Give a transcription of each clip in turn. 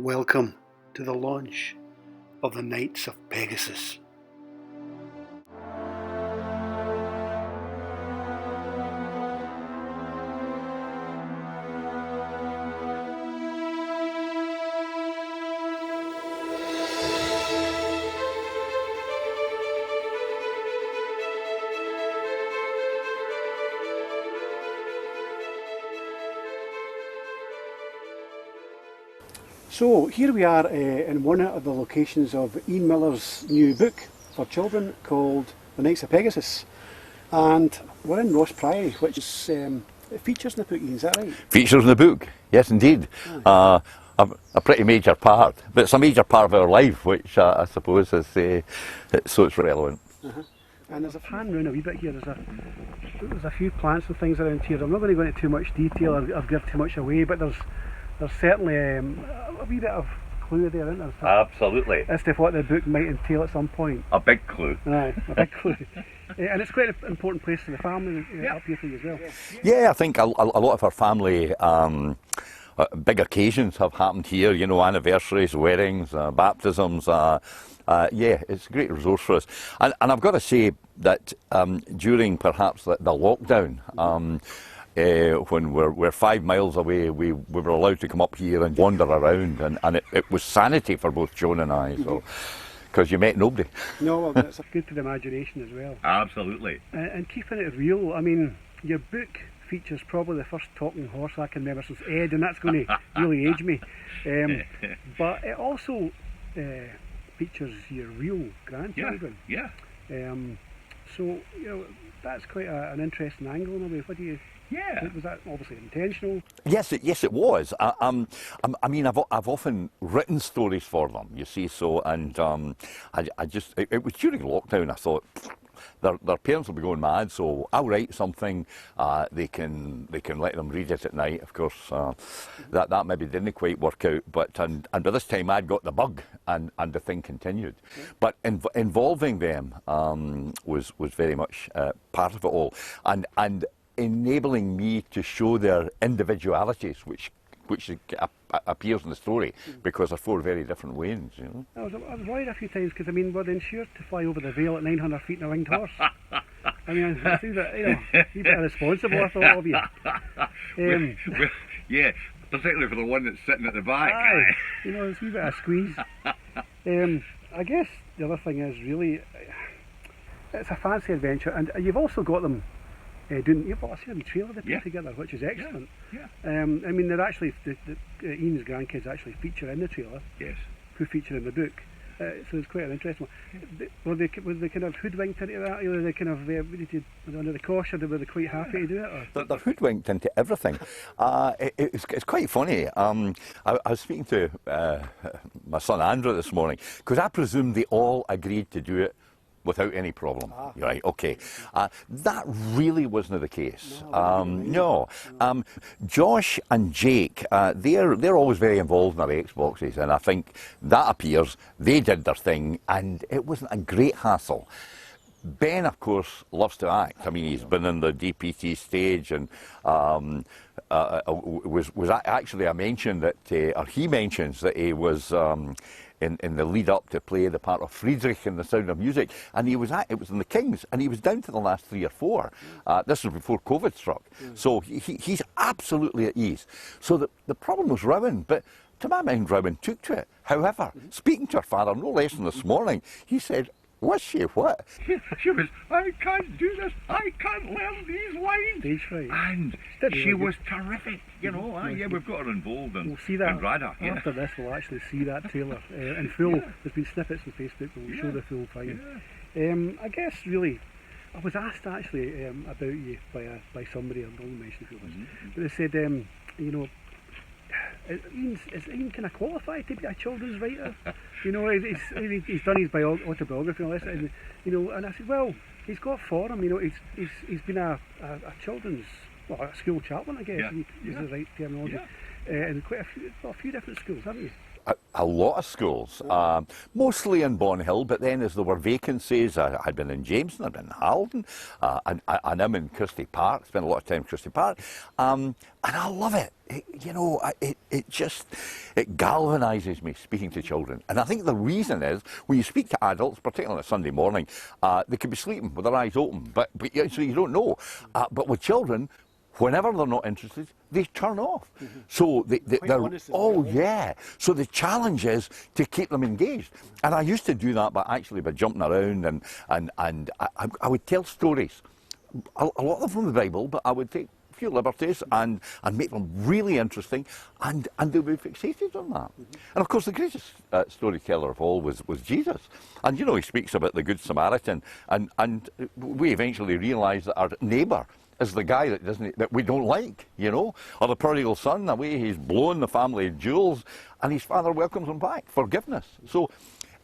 Welcome to the launch of the Knights of Pegasus. So here we are in one of the locations of Ian Miller's new book for children called The Knights of Pegasus, and we're in Ross Priory, which is, it features in the book, Ian, is that right? Features in the book, yes indeed. A pretty major part, but it's a major part of our life, which I suppose is so it's relevant. And there's a fan round a wee bit here. There's a few plants and things around here. I'm not going to go into too much detail or give too much away, but there's certainly a wee bit of clue there, isn't there? Absolutely. As to what the book might entail at some point. A big clue. Aye, a big clue. And it's quite an important place for the family up here for you as well. Yeah, I think a lot of our family big occasions have happened here, you know, anniversaries, weddings, baptisms. Yeah, it's a great resource for us. And I've got to say that during perhaps the lockdown, when we're 5 miles away, we were allowed to come up here and wander around, and it was sanity for both Joan and I, so, because you met nobody. No, well, that's good for the imagination as well. Absolutely. And keeping it real, I mean, your book features probably the first talking horse I can remember since Ed, and that's going to really age me. But it also features your real grandchildren. Yeah. So, you know, that's quite an interesting angle in a way. What do you... Yeah. Was that obviously intentional? Yes, it was. I mean, I've often written stories for them, you see. So, and I just it was during lockdown. I thought their parents will be going mad, so I'll write something. They can let them read it at night. Of course, that maybe didn't quite work out. But and by this time I'd got the bug, and the thing continued. Yeah. But involving them was very much part of it all, and enabling me to show their individualities, which appears in the story, because they're 4 very different ways, you know. I was worried a few times, because I mean, we're insured to fly over the Vale at 900 feet in a winged horse. I mean, I think that, you know, a bit irresponsible, I thought of you. Well, yeah, particularly for the one that's sitting at the back. Aye, you know, it's a wee bit of squeeze. I guess the other thing is really, it's a fancy adventure, and you've also got them you've got a trailer they put together, which is excellent. Yeah. I mean, they're actually Ian's grandkids actually feature in the trailer. Yes. Who feature in the book. So it's quite an interesting one. Were they kind of hoodwinked into that? Or were they kind of under the cosh, or were they quite happy to do it? Or? They're hoodwinked into everything. It's quite funny. I was speaking to my son Andrew this morning, because I presume they all agreed to do it without any problem. Right, okay. That really wasn't the case. No. Josh and Jake, they're always very involved in their Xboxes, and I think that appears they did their thing, and it wasn't a great hassle. Ben, of course, loves to act. I mean, he's been in the DPT stage, and was actually I mentioned that, or he mentions that he was in the lead up to play the part of Friedrich in The Sound of Music, and it was in the Kings, and he was down to the last 3 or 4. This was before COVID struck, so he's absolutely at ease. So the problem was Rowan, but to my mind, Rowan took to it. However, speaking to her father no less than this morning, he said, "Was she what?" She was, "I can't do this, I can't learn these lines." Stage fright. And she was terrific, you know. Yeah, we've got her involved in, we'll see that in Radar. After this, we'll actually see that trailer in full. Yeah. There's been snippets on Facebook, but we'll show the full thing. Yeah. I guess, really, I was asked actually about you by somebody, I don't mention who it was, but they said, you know, is Ian kind of qualified to be a children's writer? You know, he's done his autobiography and all this, and you know, and I said, well, he's got for him. You know, he's been a children's, well, a school chaplain, I guess. Is the right terminology. in quite a few different schools, haven't you? A lot of schools, mostly in Bonhill, but then as there were vacancies, I'd been in Jameson, I'd been in Halden, and I'm in Christie Park, spent a lot of time in Christie Park, and I love it. It galvanises me speaking to children. And I think the reason is, when you speak to adults, particularly on a Sunday morning, they could be sleeping with their eyes open, so you don't know. But with children, whenever they're not interested, they turn off. So So the challenge is to keep them engaged. And I used to do that by jumping around and I would tell stories. A lot of them from the Bible, but I would take a few liberties and make them really interesting, and they would be fixated on that. And of course, the greatest storyteller of all was Jesus. And he speaks about the Good Samaritan, and we eventually realise that our neighbour is the guy that we don't like, or the prodigal son, the way he's blown the family jewels, and his father welcomes him back, forgiveness. So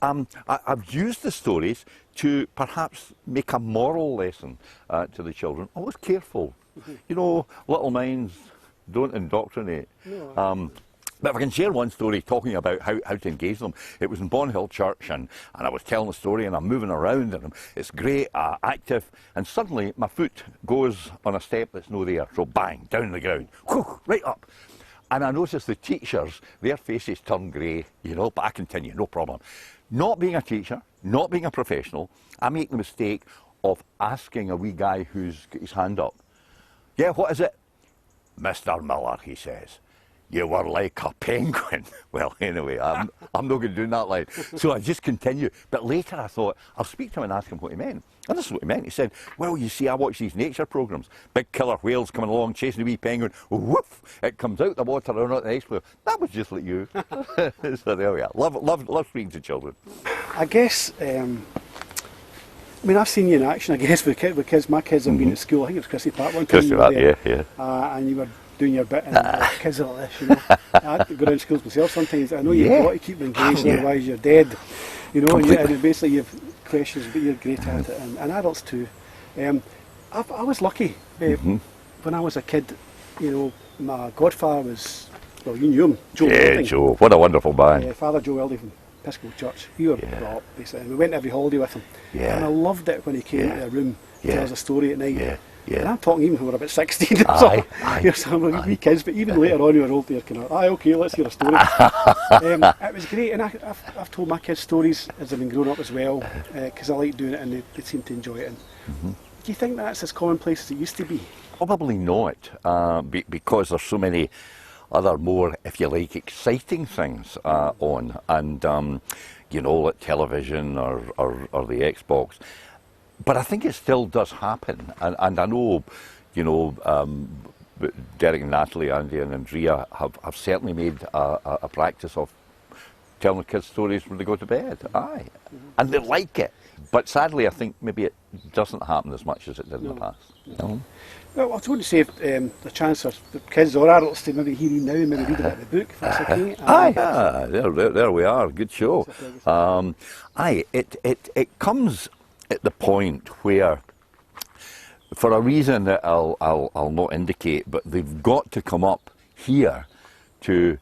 I've used the stories to perhaps make a moral lesson to the children. Always careful. Little minds don't indoctrinate. No. But if I can share one story talking about how to engage them. It was in Bonhill Church, and I was telling the story, and I'm moving around, and it's great, active, and suddenly my foot goes on a step that's no there, so bang, down the ground, whoosh, right up. And I noticed the teachers, their faces turn grey, but I continue, no problem. Not being a teacher, not being a professional, I make the mistake of asking a wee guy who's got his hand up, "Yeah, what is it?" "Mr. Miller," he says, "you were like a penguin." Well, anyway, I'm not going to do that line. So I just continue. But later I thought, I'll speak to him and ask him what he meant. And this is what he meant. He said, "Well, you see, I watch these nature programmes. Big killer whales coming along, chasing a wee penguin. Woof! It comes out the water and out the ice. That was just like you." So there we are. Love speaking to children. I guess, I've seen you in action, I guess, with kids. My kids have been at school. I think it was Christie Park one time. Christie Park, yeah. And you were doing your bit, and kids are like this, I have to go around schools myself sometimes. I know you've got to keep them engaged, otherwise you're dead. And basically you've questions, but you're great at it, and adults too. I was lucky. When I was a kid, my godfather was, well, you knew him, Joe Welding. Joe, what a wonderful man. Father Joe Welding from Episcopal Church. We were brought up, basically, and we went every holiday with him. And I loved it when he came into a room to tell us a story at night. And I'm talking even when we were about 16 or so. So I'm wee kids, but even later on we were older, okay, let's hear a story. It was great, and I've told my kids stories as they've been growing up as well, because I like doing it, and they seem to enjoy it. And do you think that's as commonplace as it used to be? Probably not, because there's so many other more, if you like, exciting things on, and like television or the Xbox. But I think it still does happen, and I know, Derek and Natalie, Andy and Andrea have certainly made a practice of telling the kids stories when they go to bed. And they like it. But sadly, I think maybe it doesn't happen as much as it did in the past. Well, I was going to say the chance for the kids or adults to maybe hear you now and maybe read a bit of the book, if that's okay. There we are. Good show. It comes at the point where, for a reason that I'll not indicate, but they've got to come up here to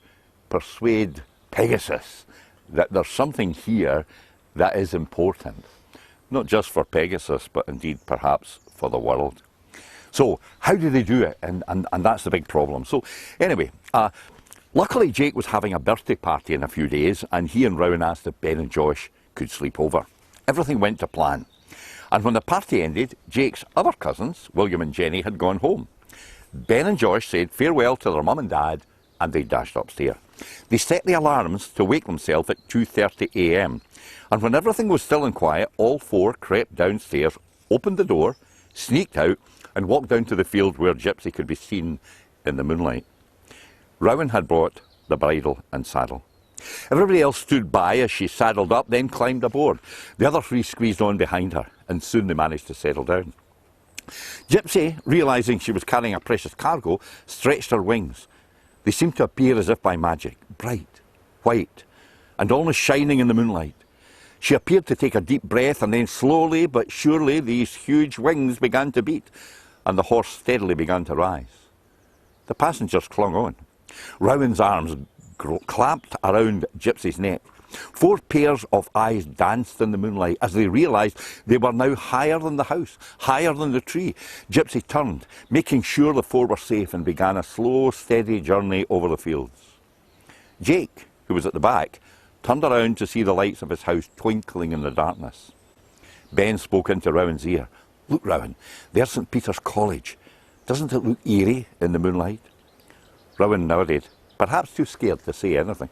persuade Pegasus that there's something here that is important. Not just for Pegasus, but indeed perhaps for the world. So how do they do it? And that's the big problem. So anyway, luckily Jake was having a birthday party in a few days, and he and Rowan asked if Ben and Josh could sleep over. Everything went to plan. And when the party ended, Jake's other cousins, William and Jenny, had gone home. Ben and Josh said farewell to their mum and dad, and they dashed upstairs. They set the alarms to wake themselves at 2:30 a.m. And when everything was still and quiet, all four crept downstairs, opened the door, sneaked out, and walked down to the field where Gypsy could be seen in the moonlight. Rowan had brought the bridle and saddle. Everybody else stood by as she saddled up, then climbed aboard. The other three squeezed on behind her, and soon they managed to settle down. Gypsy, realising she was carrying a precious cargo, stretched her wings. They seemed to appear as if by magic, bright, white, and almost shining in the moonlight. She appeared to take a deep breath, and then slowly but surely these huge wings began to beat, and the horse steadily began to rise. The passengers clung on. Rowan's arms clamped around Gypsy's neck. 4 pairs of eyes danced in the moonlight as they realised they were now higher than the house, higher than the tree. Gypsy turned, making sure the 4 were safe, and began a slow, steady journey over the fields. Jake, who was at the back, turned around to see the lights of his house twinkling in the darkness. Ben spoke into Rowan's ear. "Look, Rowan, there's St. Peter's College. Doesn't it look eerie in the moonlight?" Rowan nodded, perhaps too scared to say anything.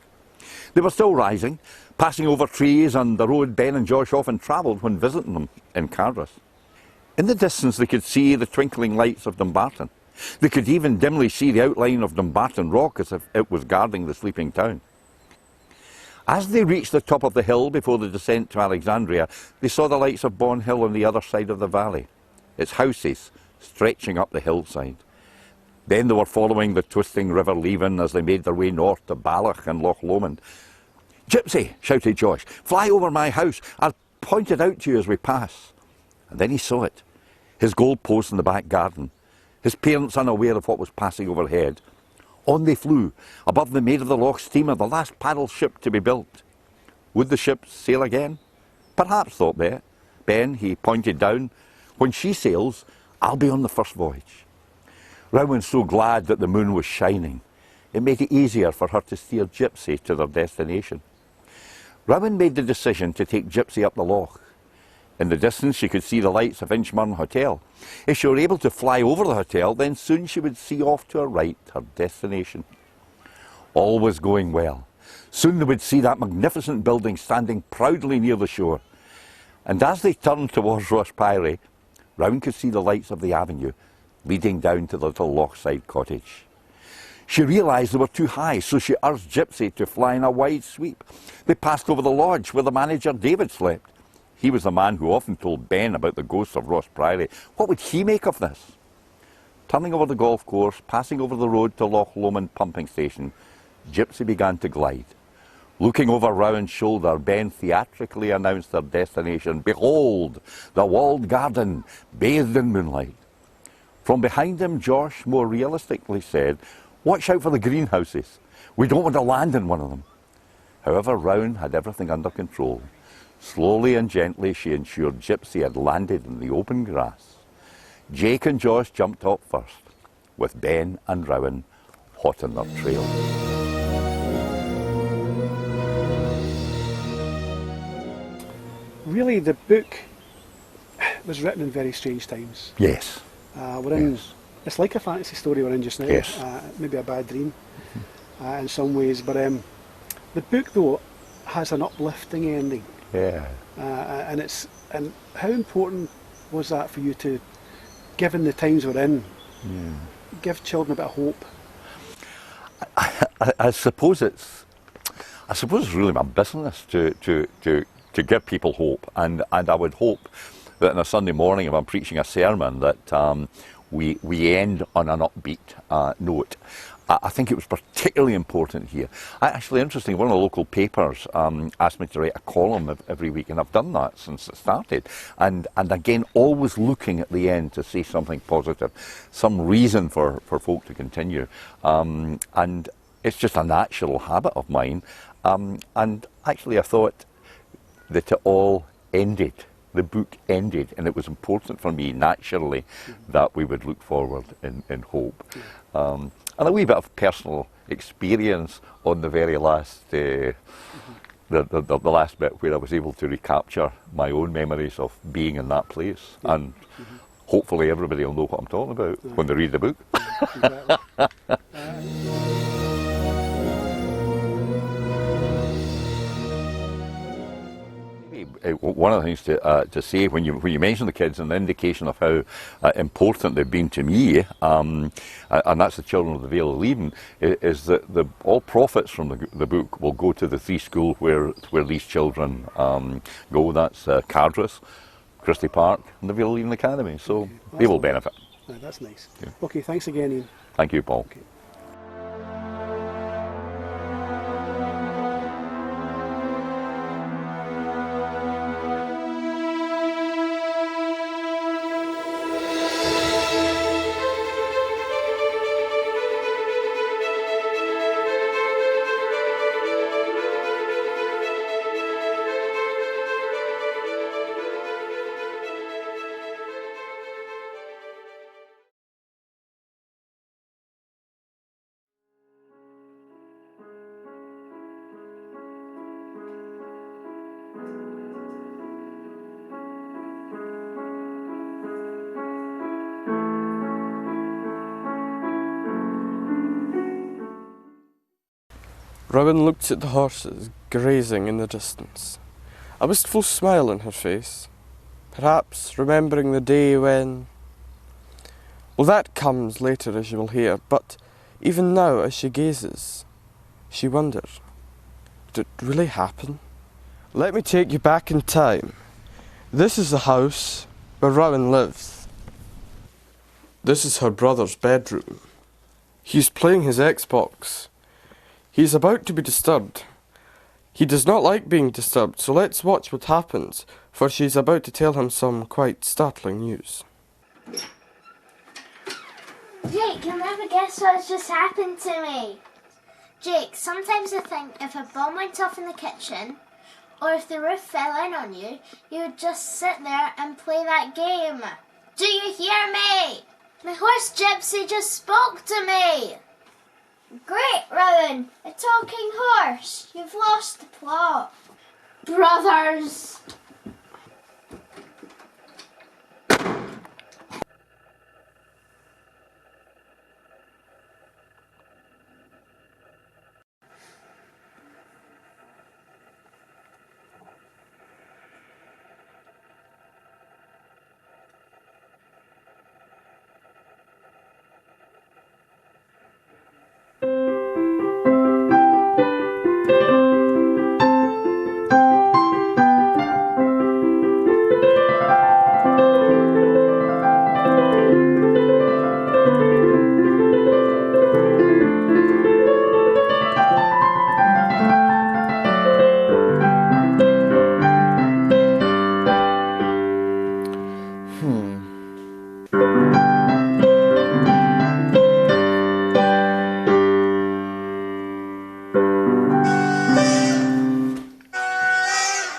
They were still rising, passing over trees and the road Ben and Josh often travelled when visiting them in Cardross. In the distance they could see the twinkling lights of Dumbarton. They could even dimly see the outline of Dumbarton Rock as if it was guarding the sleeping town. As they reached the top of the hill before the descent to Alexandria, they saw the lights of Bon Hill on the other side of the valley, its houses stretching up the hillside. Then they were following the twisting River Leven as they made their way north to Balloch and Loch Lomond. "Gypsy," shouted Josh, "fly over my house. I'll point it out to you as we pass." And then he saw it, his gold post in the back garden, his parents unaware of what was passing overhead. On they flew, above the Maid of the Loch steamer, the last paddle ship to be built. Would the ship sail again? Perhaps, thought Ben. He pointed down. "When she sails, I'll be on the first voyage." Rowan's so glad that the moon was shining. It made it easier for her to steer Gypsy to their destination. Rowan made the decision to take Gypsy up the loch. In the distance she could see the lights of Inchmurn Hotel. If she were able to fly over the hotel, then soon she would see off to her right her destination. All was going well. Soon they would see that magnificent building standing proudly near the shore. And as they turned towards Ross Priory, Rowan could see the lights of the avenue leading down to the little lochside cottage. She realised they were too high, so she urged Gypsy to fly in a wide sweep. They passed over the lodge where the manager David slept. He was the man who often told Ben about the ghosts of Ross Priory. What would he make of this? Turning over the golf course, passing over the road to Loch Lomond pumping station, Gypsy began to glide. Looking over Rowan's shoulder, Ben theatrically announced their destination. "Behold, the walled garden, bathed in moonlight." From behind him, Josh more realistically said, "Watch out for the greenhouses. We don't want to land in one of them." However, Rowan had everything under control. Slowly and gently, she ensured Gypsy had landed in the open grass. Jake and Josh jumped off first, with Ben and Rowan hot on their trail. Really, the book was written in very strange times. Yes. We're in. It's like a fantasy story we're in just now. Yes. Maybe a bad dream in some ways, but the book though has an uplifting ending. Yeah. And how important was that for you to, given the times we're in, give children a bit of hope? I suppose it's really my business to give people hope, and I would hope that on a Sunday morning, if I'm preaching a sermon, that we end on an upbeat note. I think it was particularly important here. Interesting, one of the local papers asked me to write a column every week, and I've done that since it started. And again, always looking at the end to see something positive, some reason for folk to continue. And it's just a natural habit of mine. And actually, I thought that it all ended. The book ended, and it was important for me, naturally, that we would look forward in hope. And a wee bit of personal experience on the very last, the last bit where I was able to recapture my own memories of being in that place. And hopefully everybody will know what I'm talking about when they read the book. One of the things to say when you mention the kids and the indication of how important they've been to me, and that's the Children of the Vale of Leven, is that all profits from the book will go to the 3 schools where these children go. That's Cardross, Christie Park, and the Vale of Leven Academy. So they will benefit. That's nice. Yeah. Okay, thanks again, Ian. Thank you, Paul. Okay. Rowan looked at the horses grazing in the distance, a wistful smile on her face, perhaps remembering the day when... Well, that comes later, as you will hear, but even now, as she gazes, she wonders, did it really happen? Let me take you back in time. This is the house where Rowan lives. This is her brother's bedroom. He's playing his Xbox. He's about to be disturbed. He does not like being disturbed, so let's watch what happens, for she's about to tell him some quite startling news. Jake, you'll never guess what's just happened to me. Jake, sometimes I think if a bomb went off in the kitchen, or if the roof fell in on you, you would just sit there and play that game. Do you hear me? My horse Gypsy just spoke to me. Great, Rowan, a talking horse. You've lost the plot. Brothers.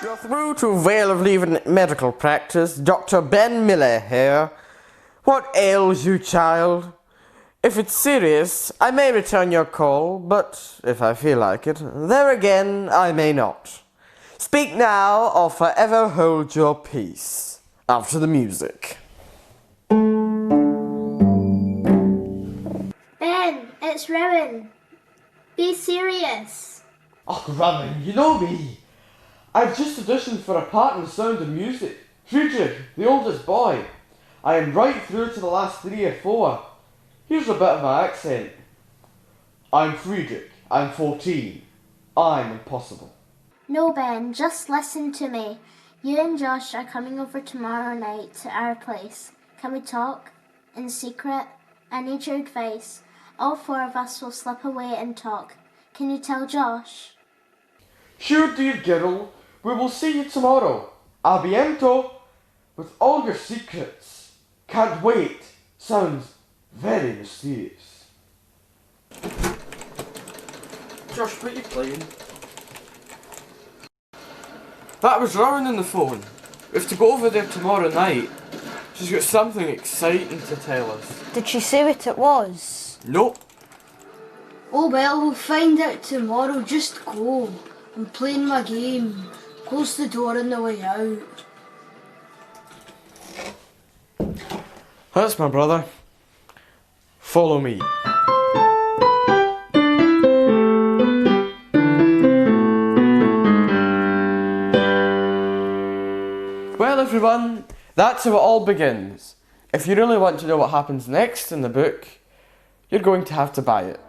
You're through to Vale of Leaven Medical Practice. Dr. Ben Miller here. What ails you, child? If it's serious, I may return your call, but if I feel like it, there again, I may not. Speak now, or forever hold your peace. After the music. Ben, it's Rowan. Be serious. Oh, Rowan, you know me. I've just auditioned for a part in Sound of Music. Friedrich, the oldest boy. I am right through to the last 3 or 4. Here's a bit of my accent. I'm Friedrich. I'm 14. I'm impossible. No, Ben, just listen to me. You and Josh are coming over tomorrow night to our place. Can we talk? In secret? I need your advice. All 4 of us will slip away and talk. Can you tell Josh? Sure, dear girl. We will see you tomorrow. A bientôt. With all your secrets. Can't wait. Sounds very mysterious. Josh, what are you playing? That was Rowan on the phone. We have to go over there tomorrow night. She's got something exciting to tell us. Did she say what it was? Nope. Oh well, we'll find out tomorrow. Just go. I'm playing my game. Close the door on the way out. That's my brother. Follow me. Well, everyone, that's how it all begins. If you really want to know what happens next in the book, you're going to have to buy it.